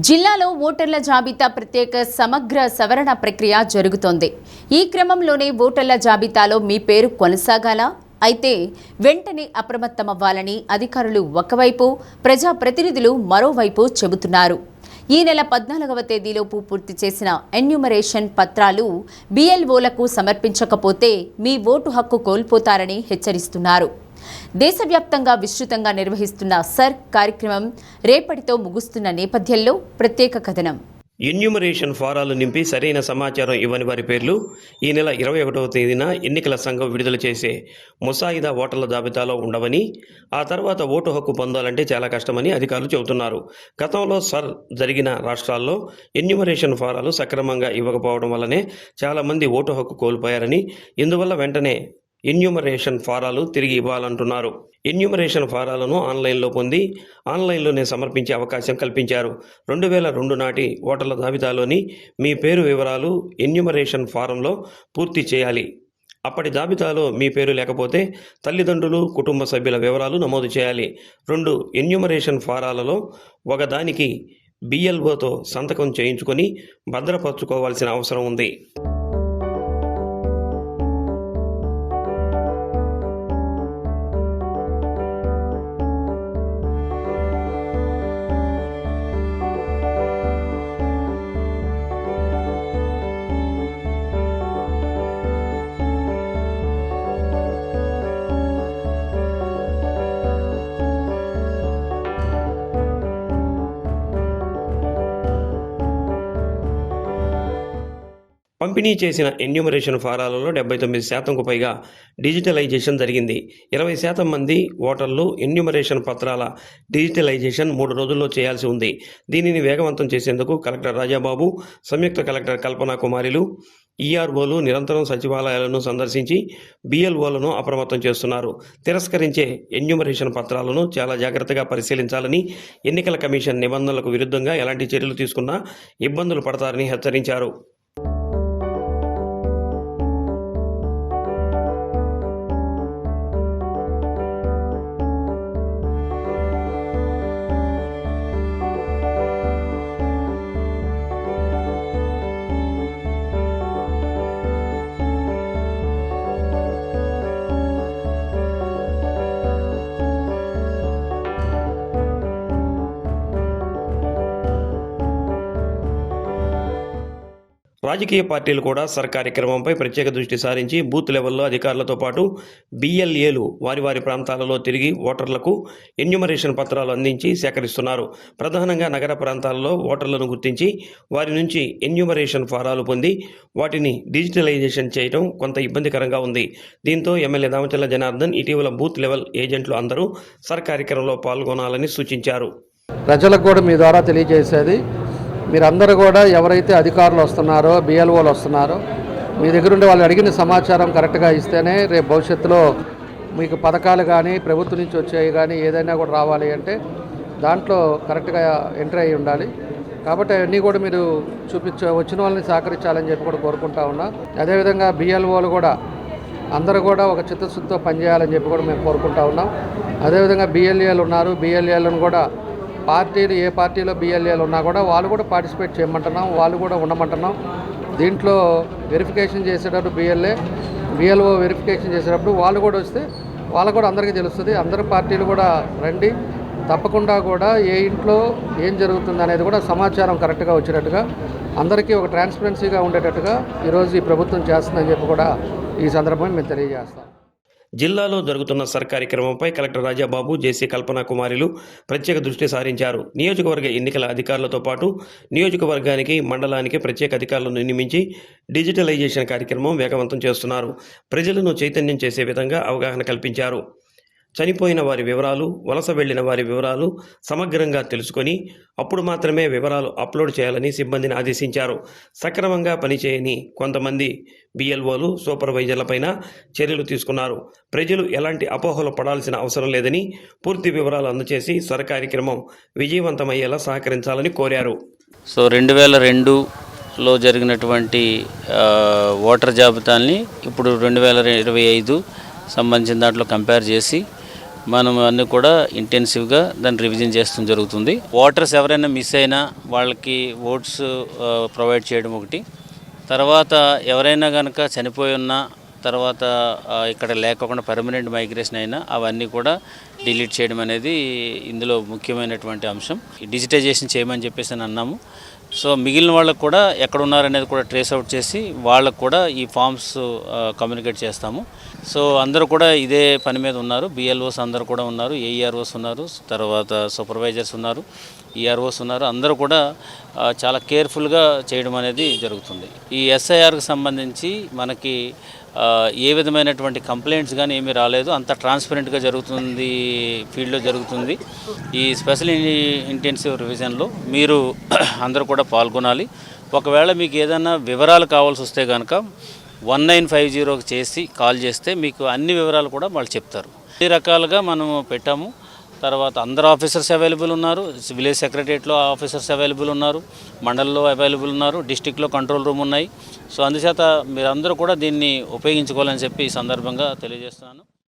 జిల్లాలో ఓటర్ల జాబితా ప్రత్యేక సమగ్ర సవరణ ప్రక్రియ జరుగుతోంది. ఈ క్రమంలోనే ఓటర్ల జాబితాలో మీ పేరు కొనసాగాలా? అయితే వెంటనే అప్రమత్తమవ్వాలని అధికారులు ఒకవైపు, ప్రజాప్రతినిధులు మరోవైపు చెబుతున్నారు. ఈ నెల 14వ తేదీలోపు పూర్తి చేసిన ఎన్యూమరేషన్ పత్రాలు BLOలకు సమర్పించకపోతే మీ ఓటు హక్కు కోల్పోతారని హెచ్చరిస్తున్నారు. దేశవ్యాప్తంగా విస్తృతంగా నిర్వహిస్తున్న సర్ కార్యక్రమం రేపటితో ముగుస్తున్న నేపథ్యంలో ప్రత్యేక కథనం. ఎన్యూమరేషన్ ఫారాలు నింపి సరైన సమాచారం ఇవ్వని వారి పేర్లు ఈ నెల 21వ తేదీన ఎన్నికల సంఘం విడుదల చేసే ముసాయిదా ఓటర్ల జాబితాలో ఉండవని, ఆ తర్వాత ఓటు హక్కు పొందాలంటే చాలా కష్టమని అధికారులు చెబుతున్నారు. గతంలో సర్ జరిగిన రాష్ట్రాల్లో ఎన్యూమరేషన్ ఫారాలు సక్రమంగా ఇవ్వకపోవడం వల్లనే చాలామంది ఓటు హక్కు కోల్పోయారని, ఇందువల్ల వెంటనే ఎన్యూమరేషన్ ఫారాలు తిరిగి ఇవ్వాలంటున్నారు. ఎన్యూమరేషన్ ఫారాలను ఆన్లైన్లో పొంది ఆన్లైన్లోనే సమర్పించే అవకాశం కల్పించారు. 2002 నాటి ఓటర్ల జాబితాలోని మీ పేరు వివరాలు ఎన్యూమరేషన్ ఫారంలో పూర్తి చేయాలి. అప్పటి జాబితాలో మీ పేరు లేకపోతే తల్లిదండ్రులు, కుటుంబ సభ్యుల వివరాలు నమోదు చేయాలి. 2 ఎన్యూమరేషన్ ఫారాలలో ఒకదానికి BLOతో సంతకం చేయించుకొని భద్రపరచుకోవాల్సిన అవసరం ఉంది. పంపిణీ చేసిన ఎన్యూమరేషన్ ఫారాలలో 79%కు పైగా డిజిటలైజేషన్ జరిగింది. 20% మంది ఓటర్లు ఎన్యూమరేషన్ పత్రాల డిజిటలైజేషన్ 3 రోజుల్లో చేయాల్సి ఉంది. దీనిని వేగవంతం చేసేందుకు కలెక్టర్ రాజాబాబు, సంయుక్త కలెక్టర్ కల్పనా కుమారిలు, EROలు నిరంతరం సచివాలయాలను సందర్శించి BLOలను అప్రమత్తం చేస్తున్నారు. తిరస్కరించే ఎన్యూమరేషన్ పత్రాలను చాలా జాగ్రత్తగా పరిశీలించాలని, ఎన్నికల కమిషన్ నిబంధనలకు విరుద్ధంగా ఎలాంటి చర్యలు తీసుకున్నా ఇబ్బందులు పడతారని హెచ్చరించారు. రాజకీయ పార్టీలు కూడా సర్ కార్యక్రమంపై ప్రత్యేక దృష్టి సారించి బూత్ లెవెల్లో అధికారులతో పాటు BLAలు వారి ప్రాంతాలలో తిరిగి ఓటర్లకు ఎన్యూమరేషన్ పత్రాలు అందించి సేకరిస్తున్నారు. ప్రధానంగా నగర ప్రాంతాల్లో ఓటర్లను గుర్తించి వారి నుంచి ఎన్యూమరేషన్ ఫారాలు పొంది వాటిని డిజిటలైజేషన్ చేయడం కొంత ఇబ్బందికరంగా ఉంది. దీంతో ఎమ్మెల్యే దామచర్ల జనార్దన్ ఇటీవల బూత్ లెవెల్ ఏజెంట్లు అందరూ సర్ కార్యక్రమంలో పాల్గొనాలని సూచించారు. ప్రజలకు కూడా మీ ద్వారా తెలియజేసేది, మీరందరూ కూడా ఎవరైతే అధికారులు వస్తున్నారో, BLOలు వస్తున్నారో, మీ దగ్గర ఉండి వాళ్ళు అడిగిన సమాచారం కరెక్ట్గా ఇస్తేనే రేపు భవిష్యత్తులో మీకు పథకాలు కానీ ప్రభుత్వం నుంచి వచ్చేవి కానీ ఏదైనా కూడా రావాలి అంటే దాంట్లో కరెక్ట్గా ఎంట్రీ అయ్యి ఉండాలి. కాబట్టి అన్నీ కూడా మీరు వచ్చిన వాళ్ళని సహకరించాలని చెప్పి కూడా కోరుకుంటా ఉన్నా. అదేవిధంగా BLOలు కూడా అందరూ కూడా ఒక చిత్తశుద్ధితో పనిచేయాలని చెప్పి కూడా మేము కోరుకుంటా ఉన్నాం. అదేవిధంగా BLAలు ఉన్నారు, BLAలను కూడా పార్టీలు ఏ పార్టీలో BLAలు ఉన్నా కూడా వాళ్ళు కూడా పార్టిసిపేట్ చేయమంటున్నాం, వాళ్ళు కూడా ఉండమంటున్నాం. దీంట్లో వెరిఫికేషన్ చేసేటప్పుడు BLO వెరిఫికేషన్ చేసేటప్పుడు వాళ్ళు కూడా వస్తే వాళ్ళకు కూడా అందరికీ తెలుస్తుంది. అందరు పార్టీలు కూడా రండి, తప్పకుండా కూడా ఏ ఇంట్లో ఏం జరుగుతుంది అనేది కూడా సమాచారం కరెక్ట్గా వచ్చేటట్టుగా అందరికీ ఒక ట్రాన్స్పరెన్సీగా ఉండేటట్టుగా ఈరోజు ఈ ప్రభుత్వం చేస్తుందని చెప్పి కూడా ఈ సందర్భంగా మేము తెలియజేస్తాం. జిల్లాలో జరుగుతున్న సర్ కార్యక్రమంపై కలెక్టర్ రాజాబాబు, జేసీ కల్పనా కుమారిలు ప్రత్యేక దృష్టి సారించారు. నియోజకవర్గ ఎన్నికల అధికారులతో పాటు నియోజకవర్గానికి, మండలానికి ప్రత్యేక అధికారులను నియమించి డిజిటలైజేషన్ కార్యక్రమం వేగవంతం చేస్తున్నారు. ప్రజలను చైతన్యం చేసే విధంగా అవగాహన కల్పించారు. చనిపోయిన వారి వివరాలు, వలస వెళ్లిన వారి వివరాలు సమగ్రంగా తెలుసుకొని అప్పుడు మాత్రమే వివరాలు అప్లోడ్ చేయాలని సిబ్బందిని ఆదేశించారు. సక్రమంగా పనిచేయని కొంతమంది BLOలు, సూపర్వైజర్లపైన చర్యలు తీసుకున్నారు. ప్రజలు ఎలాంటి అపోహలు పడాల్సిన అవసరం లేదని, పూర్తి వివరాలు అందజేసి సర్ కార్యక్రమం విజయవంతమయ్యేలా సహకరించాలని కోరారు. 2002లో జరిగినటువంటి ఓటర్ జాబితాల్ని ఇప్పుడు 2025 సంబంధించిన దాంట్లో కంపేర్ చేసి మనం అన్నీ కూడా ఇంటెన్సివ్గా దాన్ని రివిజన్ చేస్తూ జరుగుతుంది. ఓటర్స్ ఎవరైనా మిస్ అయినా వాళ్ళకి ఓట్స్ ప్రొవైడ్ చేయడం ఒకటి, తర్వాత ఎవరైనా కనుక చనిపోయి ఉన్నా తర్వాత ఇక్కడ లేకుండా పర్మనెంట్ మైగ్రేషన్ అయినా అవన్నీ కూడా డిలీట్ చేయడం అనేది ఇందులో ముఖ్యమైనటువంటి అంశం. డిజిటైజేషన్ చేయమని చెప్పేసి అని అన్నాము. సో మిగిలిన వాళ్ళకు కూడా ఎక్కడ ఉన్నారనేది కూడా ట్రేస్ అవుట్ చేసి వాళ్ళకు కూడా ఈ ఫామ్స్ కమ్యూనికేట్ చేస్తాము. సో అందరూ కూడా ఇదే పని మీద ఉన్నారు. బిఎల్ఓస్ అందరూ కూడా ఉన్నారు, ఏఈఆర్ఓస్ ఉన్నారు, తర్వాత సూపర్వైజర్స్ ఉన్నారు, ఈఆర్ఓస్ ఉన్నారు. అందరూ కూడా చాలా కేర్ఫుల్గా చేయడం అనేది జరుగుతుంది. ఈ ఎస్ఐఆర్కి సంబంధించి మనకి ఏ విధమైనటువంటి కంప్లైంట్స్ కానీ ఏమీ రాలేదు. అంత ట్రాన్స్పరెంట్గా జరుగుతుంది, ఫీల్డ్లో జరుగుతుంది. ఈ స్పెషల్ ఇంటెన్సివ్ రివిజన్లో మీరు అందరూ కూడా పాల్గొనాలి. ఒకవేళ మీకు ఏదైనా వివరాలు కావాల్సి వస్తే కనుక 1950కి చేసి కాల్ చేస్తే మీకు అన్ని వివరాలు కూడా వాళ్ళు చెప్తారు. అన్ని రకాలుగా మనం పెట్టాము. తర్వాత అందరు ఆఫీసర్స్ అవైలబుల్ ఉన్నారు, విలేజ్ సెక్రటరియట్లో ఆఫీసర్స్ అవైలబుల్ ఉన్నారు, మండలంలో అవైలబుల్ ఉన్నారు, డిస్టిక్లో కంట్రోల్ రూమ్ ఉన్నాయి. సో అందుచేత మీరందరూ కూడా దీన్ని ఉపయోగించుకోవాలని చెప్పి ఈ సందర్భంగా తెలియజేస్తున్నాను.